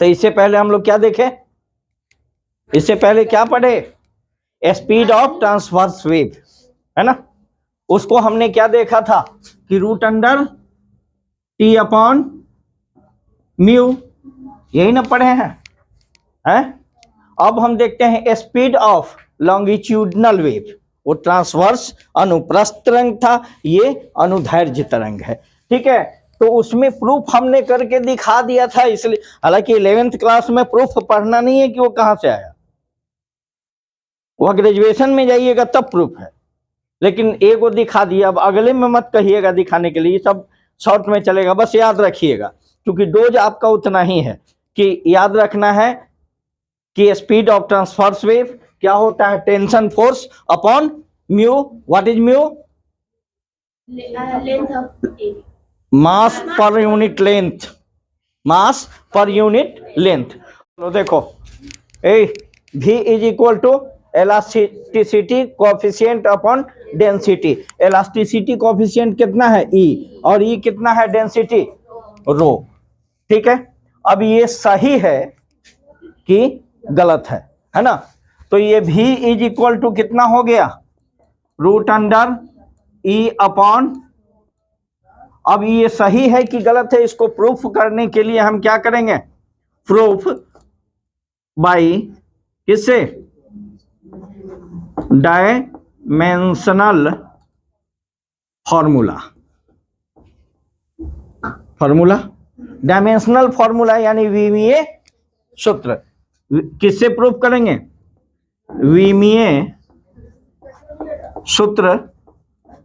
तो इससे पहले हम लोग क्या देखे, इससे पहले क्या पढ़े, स्पीड ऑफ ट्रांसवर्स वेव, है ना। उसको हमने क्या देखा था कि root under T upon mu, यही ना पढ़े हैं, हैं? अब हम देखते हैं स्पीड ऑफ लॉन्गिट्यूडनल वेव, वो ट्रांसवर्स अनुप्रस्थ तरंग था, ये अनुदैर्ध्य तरंग है, ठीक है। तो उसमें प्रूफ हमने करके दिखा दिया था, इसलिए हालांकि 11th क्लास में प्रूफ पढ़ना नहीं है कि वो कहां से आया, वह ग्रेजुएशन में जाइएगा तब प्रूफ है, लेकिन एक वो दिखा दिया। अब अगले में मत कहिएगा दिखाने के लिए, सब शॉर्ट में चलेगा, बस याद रखिएगा, क्योंकि डोज आपका उतना ही है कि याद रखना है कि स्पीड ऑफ ट्रांसवर्स वेव क्या होता है, tension force upon mu. What is mu? Length of mass per unit length, mass per unit length. तो देखो V is equal to elasticity coefficient upon density. Elasticity coefficient कितना है E, और E कितना है डेंसिटी रो, ठीक है। अब ये सही है कि गलत है ना। तो ये V इज इक्वल टू कितना हो गया, रूट अंडर E अपॉन, अब ये सही है कि गलत है, इसको प्रूफ करने के लिए हम क्या करेंगे, प्रूफ बाई किससे, डायमेंशनल फॉर्मूला, डायमेंशनल फॉर्मूला यानी विमीय सूत्र। किससे प्रूफ करेंगे, विमीय सूत्र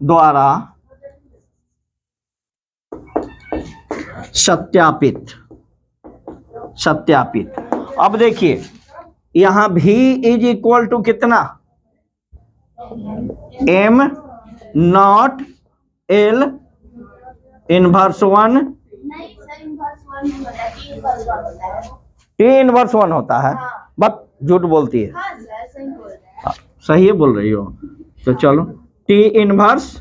द्वारा सत्यापित। अब देखिए यहां V इज इक्वल टू कितना, M not L inverse 1 T inverse 1 होता है, बस झूठ बोलती है, सही है बोल रही हो, तो चलो T इनवर्स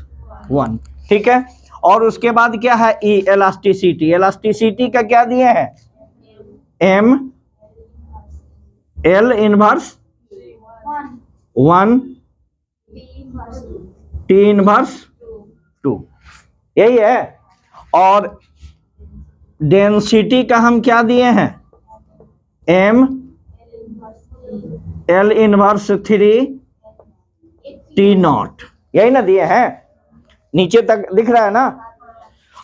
1, ठीक है। और उसके बाद क्या है E इलास्टिसिटी, इलास्टिसिटी का क्या दिए हैं, M L inverse 1 T inverse 2, यही है। और डेंसिटी का हम क्या दिए हैं, M L इनवर्स 3 T नॉट, यही ना दिए हैं, नीचे तक दिख रहा है ना।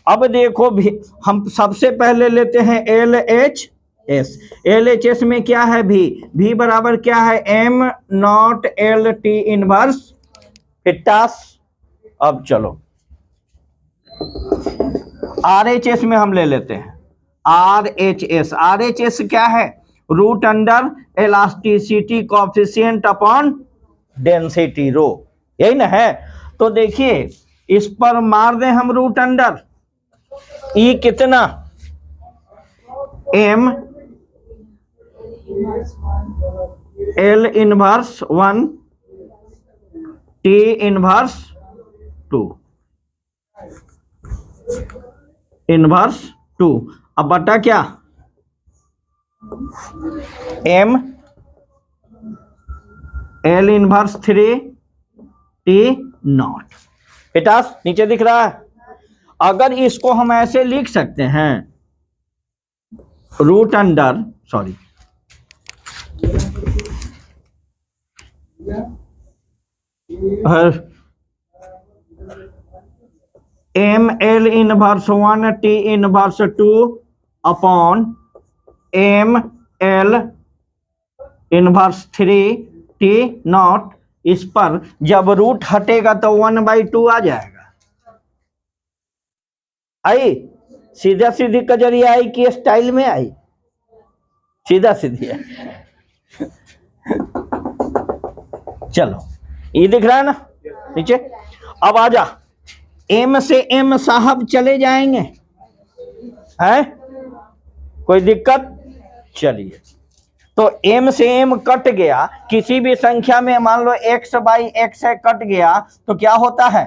अब देखो भी हम सबसे पहले लेते हैं LHS, LHS में क्या है V बराबर क्या है, M not L T inverse 50। अब चलो RHS में हम ले लेते हैं, RHS क्या है, root under elasticity coefficient upon density rho, यही ना है। तो देखिए इस पर मार दें हम रूट अंडर, E कितना, M L inverse 1 T inverse 2 inverse 2, अब बटा क्या, M L इनवर्स 3 T नॉट, बेटा नीचे दिख रहा है। अगर इसको हम ऐसे लिख सकते हैं, root under sorry M L inverse 1 T inverse 2 upon M L इनवर्स 3 T नॉट, इस पर जब रूट हटेगा तो 1/2 आ जाएगा। आई सीधा सीधी कजरिया आई कि स्टाइल में आई, सीधा सीधी है। चलो ये दिख रहा है ना नीचे। अब आजा, M से M साहब चले जाएंगे, है कोई दिक्कत, चलिए। तो M से M कट गया, किसी भी संख्या में मान लो x/x है, कट गया तो क्या होता है,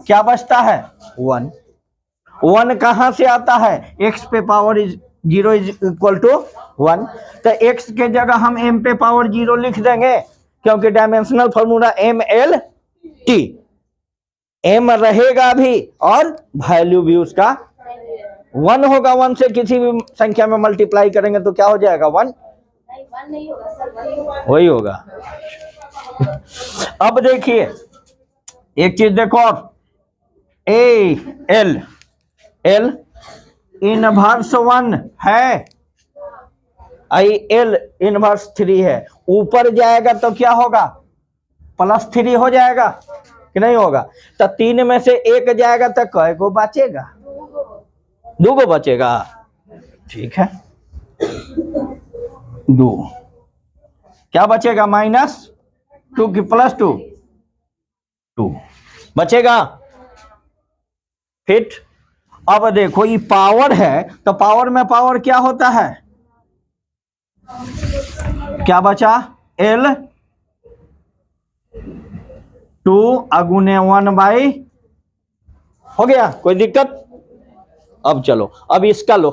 क्या बचता है 1 कहां से आता है, x पे पावर 0 इज इक्वल टू 1। तो x के जगह हम m पे पावर 0 लिख देंगे, क्योंकि डायमेंशनल फॉर्मूला MLT, m रहेगा भी और वैल्यू भी उसका 1 होगा। 1 से किसी भी संख्या में मल्टीप्लाई करेंगे तो क्या हो जाएगा, 1 नहीं होगा सर, वही होगा। अब देखिए एक चीज देखो, एल इनवर्स 1 है, एल इनवर्स 3 है, ऊपर जाएगा तो क्या होगा, +3 हो जाएगा कि नहीं होगा। तो 3 में से 1 जाएगा तो कै गो बचेगा, 2 गो बचेगा। ठीक है, 2 क्या बचेगा, -2 की +2 2 बचेगा। फिट अब देखो ये पावर है, तो पावर में पावर क्या होता है, क्या बचा, L 2 अगुने 1/, हो गया, कोई दिक्कत। अब चलो, अब इसका लो,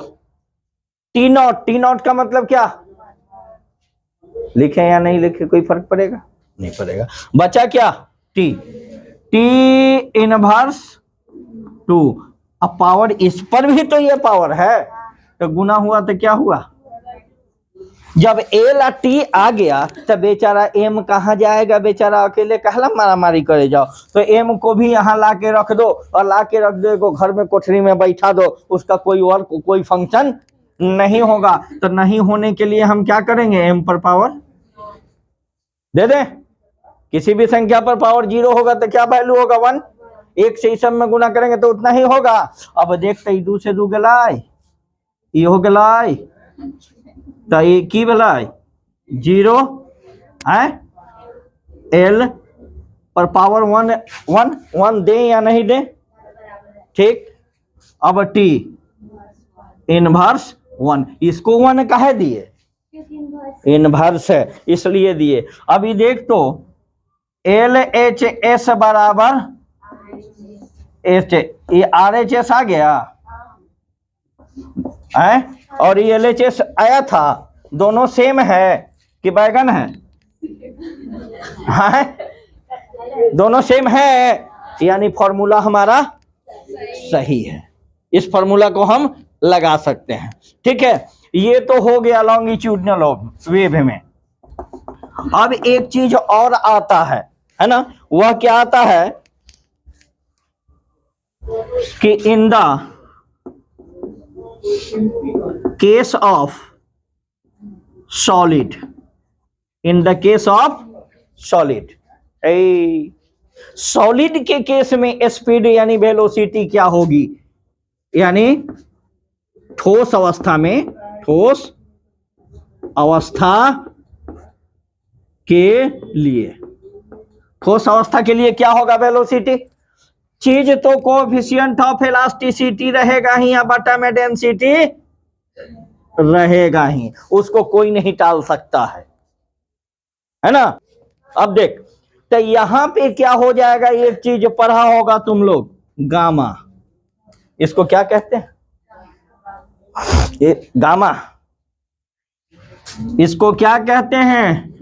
T0 का मतलब क्या, लिखे या नहीं लिखे कोई फर्क पड़ेगा, नहीं पड़ेगा। बचा क्या, T इनवर्स 2। अब पावर इस पर भी तो ये पावर है, तो गुना हुआ तो क्या हुआ, जब L और T आ गया तो बेचारा M कहाँ जाएगा, बेचारा अकेले कहला मारा मारी करे जाओ। तो M को भी यहाँ ला के रख दो, और ला के रख दो घर में कोठरी में बैठा दो, उसका कोई और कोई फंक्शन नहीं होगा। तो नहीं होने के लिए हम क्या करेंगे, M पर पावर दे दें। किसी भी संख्या पर पावर 0 होगा तो क्या वैल्यू होगा, 1। 1 से इस सब में गुना करेंगे तो उतना ही होगा। अब देखते 2 से 2 गलाई, ये हो गलाई, तो ये की भलाई 0 है, L पर पावर 1 दे या नहीं दे, ठीक। अब T इनवर्स 1, इसको 1 काहे दिए, इनवर्स है इसलिए दिए। अभी देख तो LHS बराबर H, ये RHS आ गया है, और ये LHS आया था, दोनों सेम है कि बैगन है, हाँ दोनों सेम है, यानी फॉर्मूला हमारा सही है। इस फॉर्मूला को हम लगा सकते हैं, ठीक है। ये तो हो गया लॉन्गिट्यूडनल वेव में। अब एक चीज और आता है ना, वह क्या आता है कि in the case of solid, in the case of solid, solid के केस में स्पीड यानी वेलोसिटी क्या होगी, यानी ठोस अवस्था में, ठोस अवस्था के लिए, ठोस अवस्था के लिए क्या होगा वेलोसिटी, चीज तो कोएफिशिएंट ऑफ इलास्टिसिटी रहेगा ही, या बटा में डेंसिटी रहेगा ही, उसको कोई नहीं टाल सकता है ना। अब देख, तो यहां पे क्या हो जाएगा, एक चीज पढ़ा होगा तुम लोग, गामा, इसको क्या कहते हैं, ये गामा, इसको क्या कहते हैं,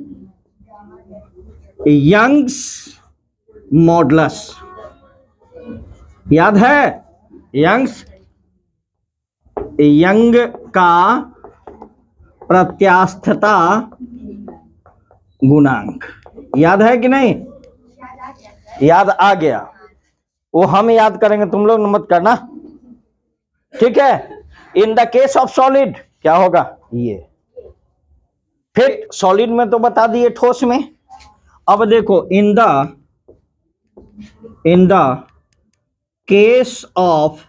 यंग्स मॉडुलस, याद है, यंग का प्रत्यास्थता गुणांक, याद है कि नहीं, याद आ गया, वो हम याद करेंगे, तुम लोग मत करना, ठीक है। In the case of solid क्या होगा, ये फिर सॉलिड में तो बता दिए, ठोस में। अब देखो in the case of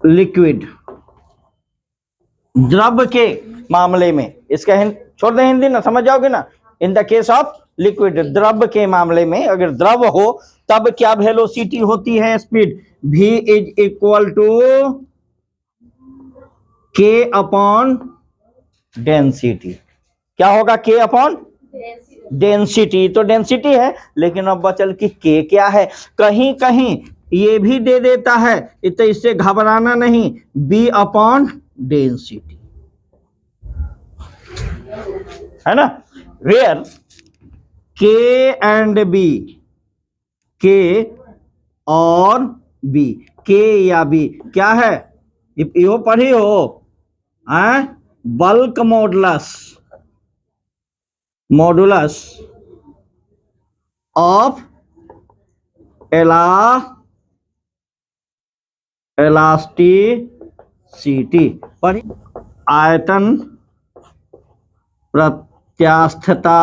liquid, द्रव के मामले में, इसका छोड़ दे हिंदी ना, समझ जाओगे ना। In the case of liquid, द्रव के मामले में अगर द्रव हो तब क्या वेलोसिटी होती है, speed, v is equal to k upon density. क्या होगा, k अपॉन डेंसिटी, तो डेंसिटी है, लेकिन अब बचल कि k क्या है, कहीं कहीं ये भी दे देता है, तो इससे घबराना नहीं, B अपॉन डेंसिटी, है ना, where K and B, K और B, K या B क्या है, यो पढ़ी हो, bulk modulus, modulus of elasticity, पढ़ी, आयतन प्रत्यास्थता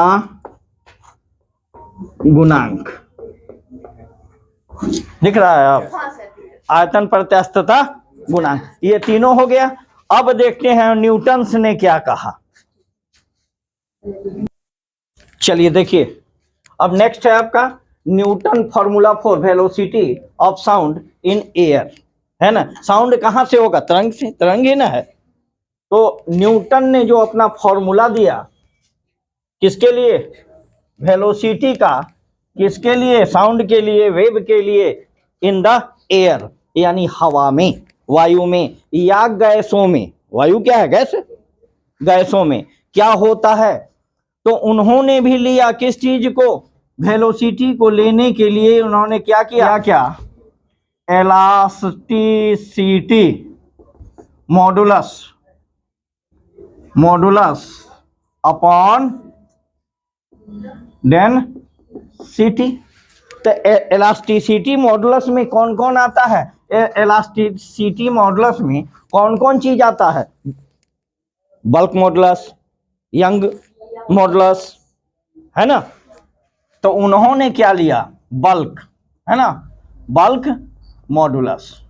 गुणांक, दिख रहा है आप, आयतन प्रत्यास्थता गुणांक, ये तीनों हो गया। अब देखते हैं न्यूटन्स ने क्या कहा। चलिए देखिए, अब नेक्स्ट है आपका Newton formula for velocity of sound in air, है ना, साउंड कहां से होगा, तरंग से, तरंग ही ना है। तो न्यूटन ने जो अपना फॉर्मूला दिया, किसके लिए, वेलोसिटी का, किसके लिए, साउंड के लिए, वेव के लिए, इन द एयर यानी हवा में, वायु में या गैसों में, वायु क्या है, गैस, गैसों में क्या होता है। तो उन्होंने भी लिया किस चीज को, वेलोसिटी को लेने के लिए उन्होंने क्या किया, क्या, elasticity modulus, modulus upon density. तो इलास्टिसिटी मॉडुलस में कौन कौन आता है, इलास्टिसिटी मॉडुलस में कौन कौन चीज आता है, बल्क मॉडुलस, यंग मॉडुलस, है ना। तो उन्होंने क्या लिया, बल्क, है ना, बल्क मॉडुलस,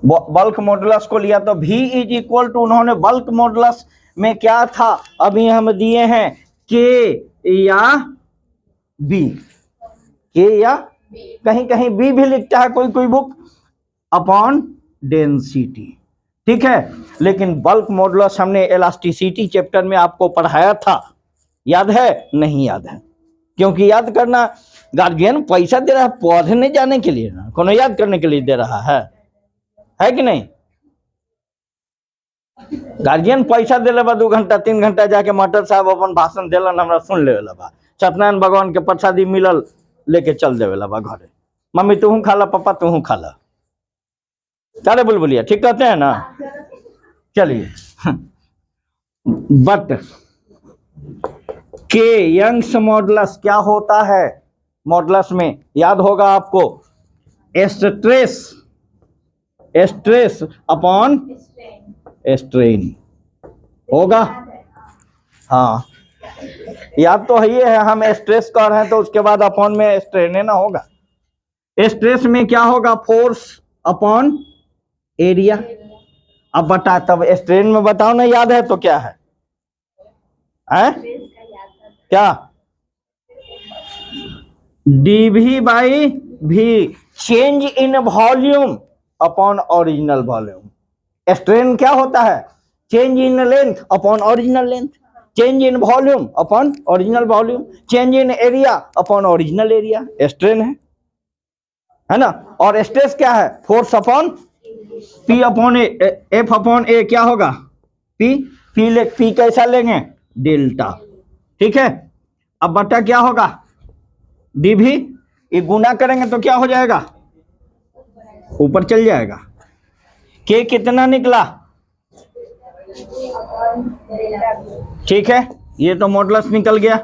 बल्क मॉडुलस को लिया। तो V इज इक्वल टू, उन्होंने बल्क मॉडुलस में क्या था, अभी हम दिए हैं K या B, K या कहीं कहीं B भी लिखता है कोई कोई बुक, अपॉन डेंसिटी, ठीक है। लेकिन बल्क मॉडुलस हमने इलास्टिसिटी चैप्टर में आपको पढ़ाया था, याद है, नहीं याद है, क्योंकि याद करना, गार्जियन पैसा दे रहा है पढ़ने जाने के लिए ना, कोनो याद करने के लिए दे रहा है कि नहीं। गार्जियन पैसा दिले बा 2 घंटा 3 घंटा जाके मास्टर साहब अपन भाषण दिलन, हमरा सुन लेवेला बा, सत्यनारायण भगवान के प्रसादी मिलल लेके चल देवेला बा घरे, मम्मी तू खा ला, पापा तू खा ला, चारे बुलबुलिया, ठीक कहते हैं ना। चलिए, बट के यंग्स मॉडुलस क्या होता है, मॉडुलस में याद होगा आपको, स्ट्रेस, स्ट्रेस अपॉन स्ट्रेन होगा, हाँ याद तो है, ये है, हम स्ट्रेस कर रहे हैं तो उसके बाद अपॉन में स्ट्रेन है ना होगा। स्ट्रेस में क्या होगा, फोर्स अपॉन एरिया। अब बता, तब स्ट्रेन में बताओ ना, याद है तो क्या है, क्या, dV by V, change in volume upon original volume. Strain क्या होता है, change in length upon original length, change in volume upon original volume, change in area upon original area, strain है ना। और स्ट्रेस क्या है, फोर्स अपॉन P अपॉन ए, F upon ए क्या होगा, P कैसा लेंगे, डेल्टा, ठीक है। अब बटा क्या होगा, dV, ये गुना करेंगे तो क्या हो जाएगा, ऊपर चल जाएगा। K कितना निकला, ठीक है, ये तो मॉडुलस निकल गया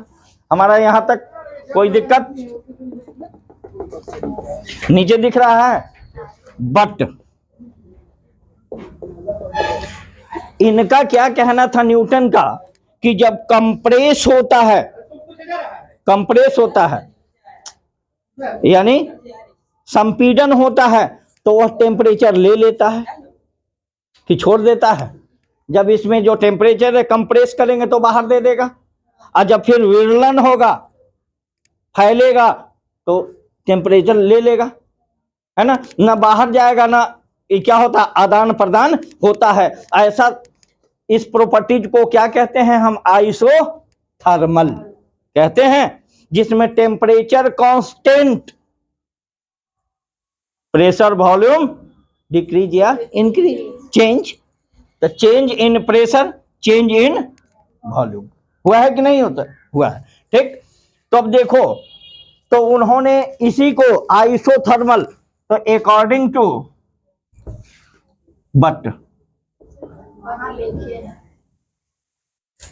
हमारा, यहां तक कोई दिक्कत, नीचे दिख रहा है। बट इनका क्या कहना था न्यूटन का, कि जब कंप्रेस होता है, कंप्रेस होता है यानी संपीड़न होता है, तो वह टेम्परेचर ले लेता है कि छोड़ देता है। जब इसमें जो टेम्परेचर है कंप्रेस करेंगे तो बाहर दे देगा, और जब फिर विरलन होगा, फैलेगा, तो टेम्परेचर ले लेगा, है ना, ना बाहर जाएगा ना, ये क्या होता है, आदान प्रदान होता है। ऐसा इस प्रॉपर्टीज को क्या कहते हैं हम, आइसोथर्मल कहते हैं, जिसमें temperature constant pressure volume decrease या इंक्रीज, चेंज। तो change in pressure, change in volume हुआ है कि नहीं होता, हुआ है। ठीक, तो अब देखो, तो उन्होंने इसी को आइसोथर्मल, तो अकॉर्डिंग टू, बट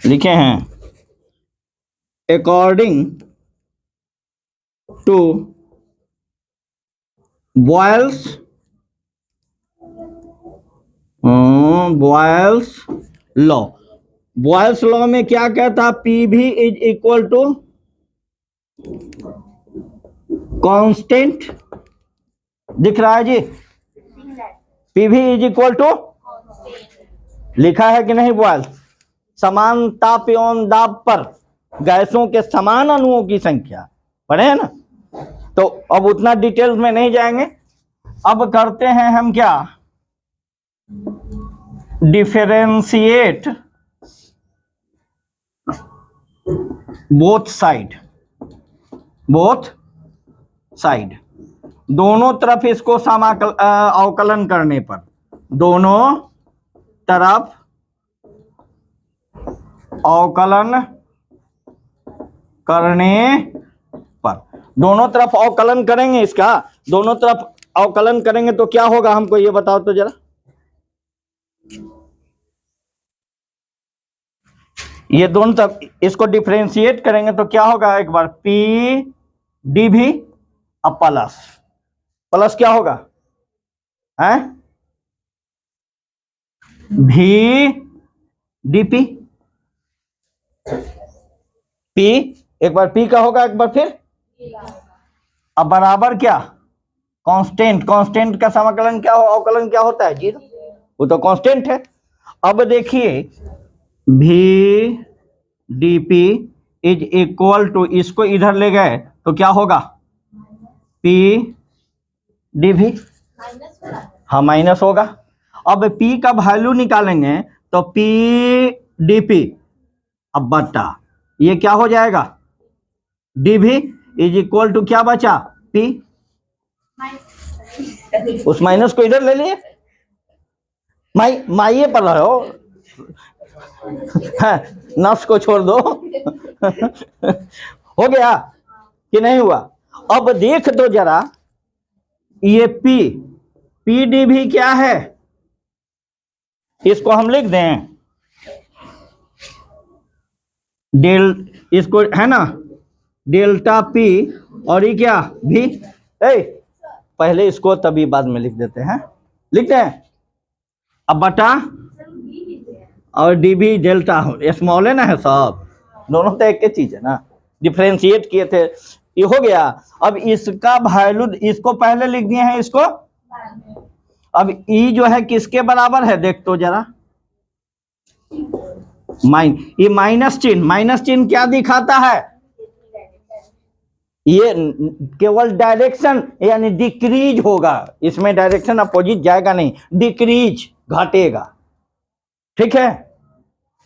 लिखे हैं according to Boyle's law. Boyle's law में क्या कहता, पी भी इज इक्वल टू कांस्टेंट, दिख रहा है जी, पी भी इज इक्वल टू, लिखा है कि नहीं बॉयल्स, समान ताप एवं दाब पर गैसों के समान अणुओं की संख्या, पढ़े हैं ना। तो अब उतना डिटेल्स में नहीं जाएंगे, अब करते हैं हम क्या, differentiate both side, both side, दोनों तरफ इसको अवकलन करने पर, दोनों तरफ अवकलन करने पर, दोनों तरफ अवकलन करेंगे इसका, दोनों तरफ अवकलन करेंगे तो क्या होगा, हमको ये बताओ तो जरा। ये दोनों तरफ इसको डिफरेंशिएट करेंगे तो क्या होगा, एक बार पी डी भी अब प्लस, प्लस क्या होगा है, भी डीपी, पी एक बार पी का होगा, एक बार फिर अब बराबर क्या, कांस्टेंट, कांस्टेंट का समाकलन क्या हो, अवकलन क्या होता है, जीरो, वो तो कांस्टेंट है। अब देखिए भी डीपी इज इक्वल टू, इसको इधर ले गए तो क्या होगा, पी डीवी, हाँ माइनस होगा। अब पी का वैल्यू निकालेंगे तो पी डीपी अब बटा ये क्या हो जाएगा, डीवी इज इक्वल टू क्या बचा, पी, उस माइनस को इधर ले लिए, माइये पर रहे हो, नफ्स को छोड़ दो। हो गया कि नहीं हुआ। अब देख दो जरा, ये पी, पी डी भी क्या है, इसको हम लिख दें डेल, इसको है ना डेल्टा पी, और ये क्या भी, पहले इसको तभी बाद में लिख देते हैं, लिखते हैं अब बटा, और डी भी डेल्टा स्मॉल है ना, है सब, दोनों तो एक ही चीज है ना, डिफरेंशिएट किए थे, ये हो गया। अब इसका वैल्यू इसको पहले लिख दिए हैं, इसको अब ई जो है किसके बराबर है, देख तो जरा, ये माइनस चिन्ह क्या दिखाता है, ये केवल डायरेक्शन यानी डिक्रीज होगा, इसमें डायरेक्शन अपोजिट जाएगा नहीं, डिक्रीज घटेगा, ठीक है,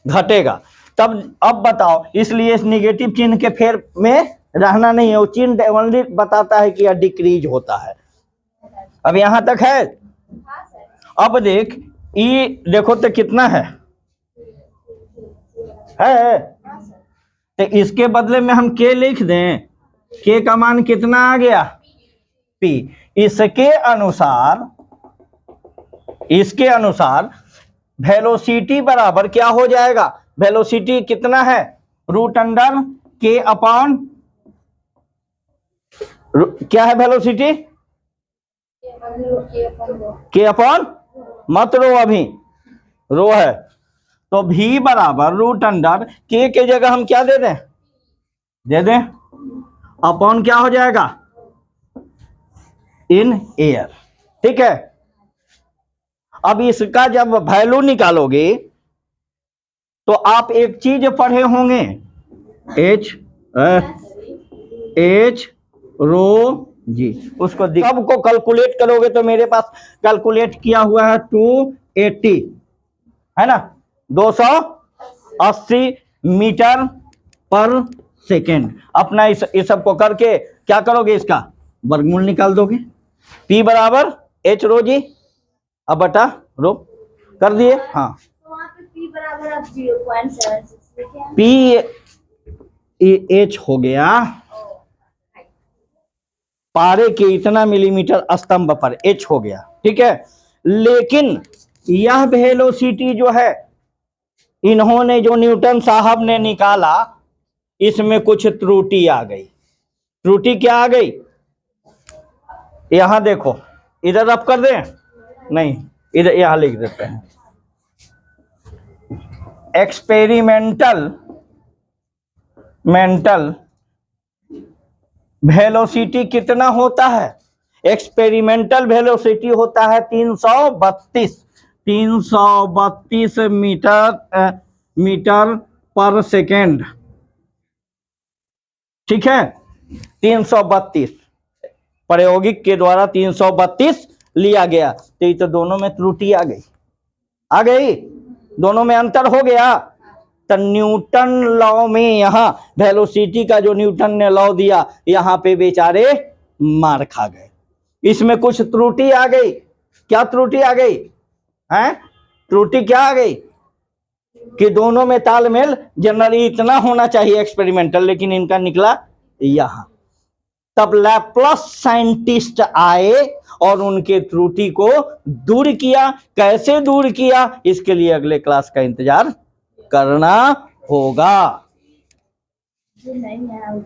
घटेगा। तब अब बताओ, इसलिए इस निगेटिव चिन्ह के फेर में रहना नहीं है, वो चिन्ह ओनली बताता है कि यह डिक्रीज होता है। अब यहां तक है। अब देख ई देखो तो कितना है तो इसके बदले में हम के लिख दें, के का मान कितना आ गया, पी। इसके अनुसार वेलोसिटी बराबर क्या हो जाएगा, वेलोसिटी कितना है, रूट अंडर के अपॉन, क्या है वेलोसिटी, के अपॉन, मत रो अभी, रो है तो भी बराबर रूट अंडर के जगह हम क्या दे दें, अपॉन क्या हो जाएगा, इन एयर, ठीक है। अब इसका जब वैल्यू निकालोगे तो आप एक चीज पढ़े होंगे, एच रो जी, उसको सबको कैलकुलेट करोगे तो मेरे पास कैलकुलेट किया हुआ है 280 है ना, 280 मीटर पर सेकेंड। अपना इस सबको करके क्या करोगे, इसका वर्गमूल निकाल दोगे, P बराबर H रो जी, अब बटा रो कर दिए। हाँ, तो वहाँ पे P बराबर अब 0.76 लिखे हैं। P H हो गया पारे के इतना मिलीमीटर स्तंभ पर, H हो गया, ठीक है। लेकिन यह वेलोसिटी जो है इन्होंने जो न्यूटन साहब ने निकाला, इसमें कुछ त्रुटि आ गई। त्रुटि क्या आ गई? यहां देखो, इधर अब कर दें, नहीं इधर यहां लिख देते हैं। एक्सपेरिमेंटल वेलोसिटी कितना होता है? एक्सपेरिमेंटल वेलोसिटी होता है 332 मीटर पर सेकेंड, ठीक है। 332 प्रायोगिक के द्वारा 332 लिया गया, तो ये तो दोनों में त्रुटि आ गई, दोनों में अंतर हो गया। तो न्यूटन लॉ में यहाँ वेलोसिटी का जो न्यूटन ने लॉ दिया, यहाँ पे बेचारे मार खा गए। इसमें कुछ त्रुटि आ गई। क्या त्रुटि आ गई है? त्रुटि क्या आ गई कि दोनों में तालमेल जनरली इतना होना चाहिए एक्सपेरिमेंटल, लेकिन इनका निकला यहां। तब लैप्लास साइंटिस्ट आए और उनके त्रुटि को दूर किया। कैसे दूर किया, इसके लिए अगले क्लास का इंतजार करना होगा। नहीं है